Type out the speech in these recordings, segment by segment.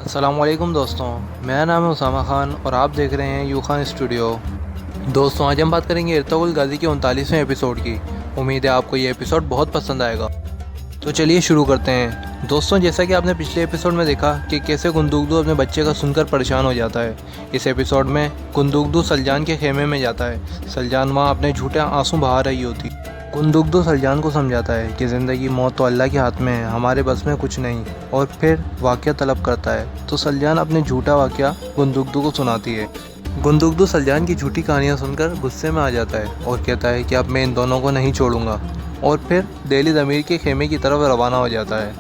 अस्सलामुअलैकुम दोस्तों, मेरा नाम है उसामा ख़ान और आप देख रहे हैं यू खान स्टूडियो। दोस्तों, आज हम बात करेंगे इर्तुगरुल गाज़ी के 39वें एपिसोड की। उम्मीद है आपको ये एपिसोड बहुत पसंद आएगा। तो चलिए शुरू करते हैं। दोस्तों, जैसा कि आपने पिछले एपिसोड में देखा कि कैसे गुंदुगदू अपने बच्चे का सुनकर परेशान हो जाता है, इस एपिसोड में गुंदुगदू सलजान के खेमे में जाता है। सलजान वहाँ अपने झूठे आंसू बहा रही होती। गुंदुगदू सलजान को समझाता है कि ज़िंदगी मौत तो अल्लाह के हाथ में है, हमारे बस में कुछ नहीं, और फिर वाक़या तलब करता है तो सलजान अपने झूठा वाक़या गुंदुगदू को सुनाती है। गुंदुगदू सलजान की झूठी कहानियाँ सुनकर गुस्से में आ जाता है और कहता है कि अब मैं इन दोनों को नहीं छोड़ूंगा, और फिर दिल्ली ज़मीर के खेमे की तरफ रवाना हो जाता है।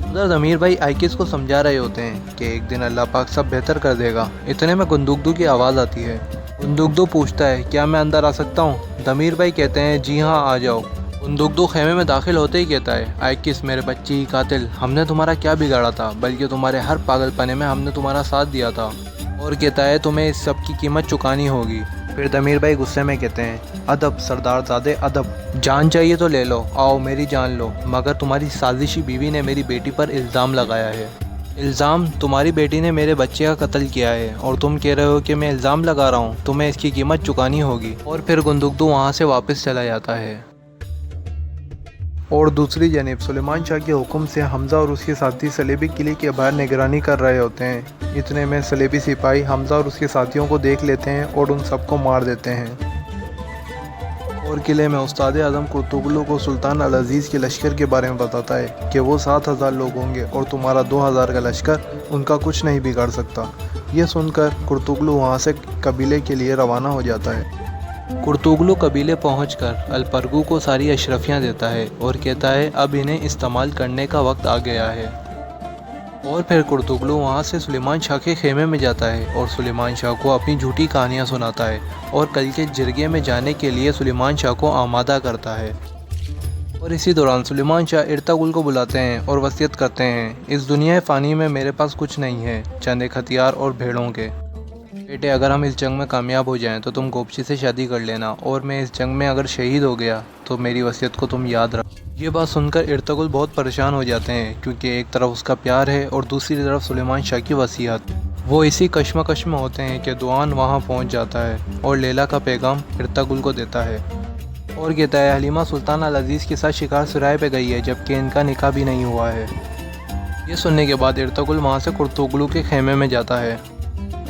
उधर ज़मीर भाई आइकिस को समझा रहे होते हैं कि एक दिन अल्लाह पाक सब बेहतर कर देगा। इतने में गुंदुगदू की आवाज़ आती है। गुंदुगदू पूछता है, क्या मैं अंदर आ सकता हूँ? ज़मीर भाई कहते हैं, जी हाँ, आ जाओ। गुंदुगदू खेमे में दाखिल होते ही कहता है, आइकिस मेरे बच्चे की कातिल, हमने तुम्हारा क्या बिगाड़ा था, बल्कि तुम्हारे हर पागलपने में हमने तुम्हारा साथ दिया था। और कहता है, तुम्हें इस सब की कीमत चुकानी होगी। फिर ज़मीर भाई गुस्से में कहते हैं, अदब सरदार ज़ादे अदब, जान चाहिए तो ले लो, आओ मेरी जान लो, मगर तुम्हारी साजिशी बीवी ने मेरी बेटी पर इल्ज़ाम लगाया है। इल्ज़ाम? तुम्हारी बेटी ने मेरे बच्चे का कत्ल किया है और तुम कह रहे हो कि मैं इल्ज़ाम लगा रहा हूँ, तुम्हें इसकी कीमत चुकानी होगी। और फिर गुंदुगदू वहाँ से वापस चला जाता है। और दूसरी जानिब सुलेमान शाह के हुक्म से हमज़ा और उसके साथी सलेबी किले के बाहर निगरानी कर रहे होते हैं। इतने में सलेबी सिपाही हमज़ा और उसके साथियों को देख लेते हैं और उन सबको मार देते हैं। और किले में उस्ताद आज़म कुर्तुगलू को सुल्तान अल अज़ीज़ के लश्कर के बारे में बताता है कि वो 7,000 लोग होंगे और तुम्हारा 2,000 का लश्कर उनका कुछ नहीं बिगाड़ सकता। ये सुनकर कुर्तुगलू वहाँ से कबीले के लिए रवाना हो जाता है। कुर्तुगलू कबीले पहुंचकर अलपरगू को सारी अशरफियाँ देता है और कहता है अब इन्हें इस्तेमाल करने का वक्त आ गया है। और फिर कुर्तुगलू वहाँ से सुलेमान शाह के खेमे में जाता है और सुलेमान शाह को अपनी झूठी कहानियाँ सुनाता है और कल के जिरगे में जाने के लिए सुलेमान शाह को आमादा करता है। और इसी दौरान सुलेमान शाह इर्तुगरुल को बुलाते हैं और वसीयत करते हैं, इस दुनिया फ़ानी में मेरे पास कुछ नहीं है, चंद एक हथियार और भेड़ों के। बेटे, अगर हम इस जंग में कामयाब हो जाएं तो तुम गोपची से शादी कर लेना, और मैं इस जंग में अगर शहीद हो गया तो मेरी वसीयत को तुम याद रख। ये बात सुनकर इर्तुगरुल बहुत परेशान हो जाते हैं, क्योंकि एक तरफ उसका प्यार है और दूसरी तरफ सुलेमान शाह की वसीयत। वो इसी कश्मकश में होते हैं कि दुआन वहाँ पहुँच जाता है और लैला का पैगाम इर्तुगरुल को देता है और कहता है, हलीमा सुल्तान अल अज़ीज़ के साथ शिकार सुराय पे गई है, जबकि इनका निकाह भी नहीं हुआ है। ये सुनने के बाद इर्तुगरुल वहाँ से कुर्तुगलू के खेमे में जाता है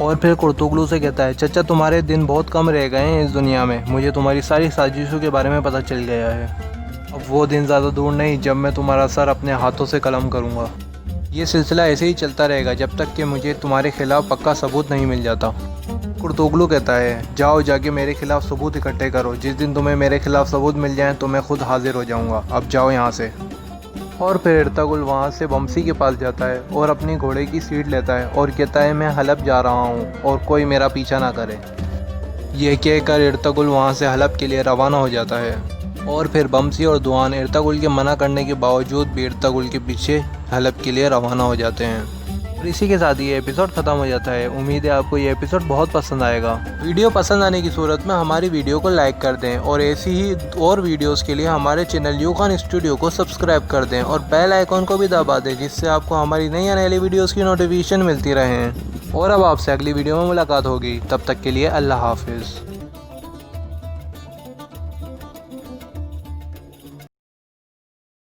और फिर कुर्तुगलू से कहता है, चचा तुम्हारे दिन बहुत कम रह गए हैं इस दुनिया में, मुझे तुम्हारी सारी साजिशों के बारे में पता चल गया है। अब वो दिन ज़्यादा दूर नहीं जब मैं तुम्हारा सर अपने हाथों से कलम करूँगा। ये सिलसिला ऐसे ही चलता रहेगा जब तक कि मुझे तुम्हारे खिलाफ़ पक्का सबूत नहीं मिल जाता। कुर्तुगलू कहता है, जाओ जाके मेरे खिलाफ़ सबूत इकट्ठे करो, जिस दिन तुम्हें मेरे खिलाफ़ सबूत मिल जाए तो मैं खुद हाजिर हो जाऊँगा, अब जाओ यहाँ से। और फिर इर्तुगरुल वहाँ से बमसी के पास जाता है और अपनी घोड़े की सीट लेता है और कहता है, मैं हलब जा रहा हूँ और कोई मेरा पीछा ना करे। ये कहकर इर्तुगरुल वहाँ से हलब के लिए रवाना हो जाता है। और फिर बमसी और दुआन इर्तुगरुल के मना करने के बावजूद भी इर्तुगरुल के पीछे हलब के लिए रवाना हो जाते हैं। और इसी के साथ ये एपिसोड ख़त्म हो जाता है। उम्मीद है आपको ये एपिसोड बहुत पसंद आएगा। वीडियो पसंद आने की सूरत में हमारी वीडियो को लाइक कर दें और ऐसी ही और वीडियोस के लिए हमारे चैनल यू खान स्टूडियो को सब्सक्राइब कर दें और बेल आइकॉन को भी दबा दें, जिससे आपको हमारी नई आने वाली वीडियोज़ की नोटिफिकेशन मिलती रहे। और अब आपसे अगली वीडियो में मुलाकात होगी, तब तक के लिए अल्लाह हाफिज़।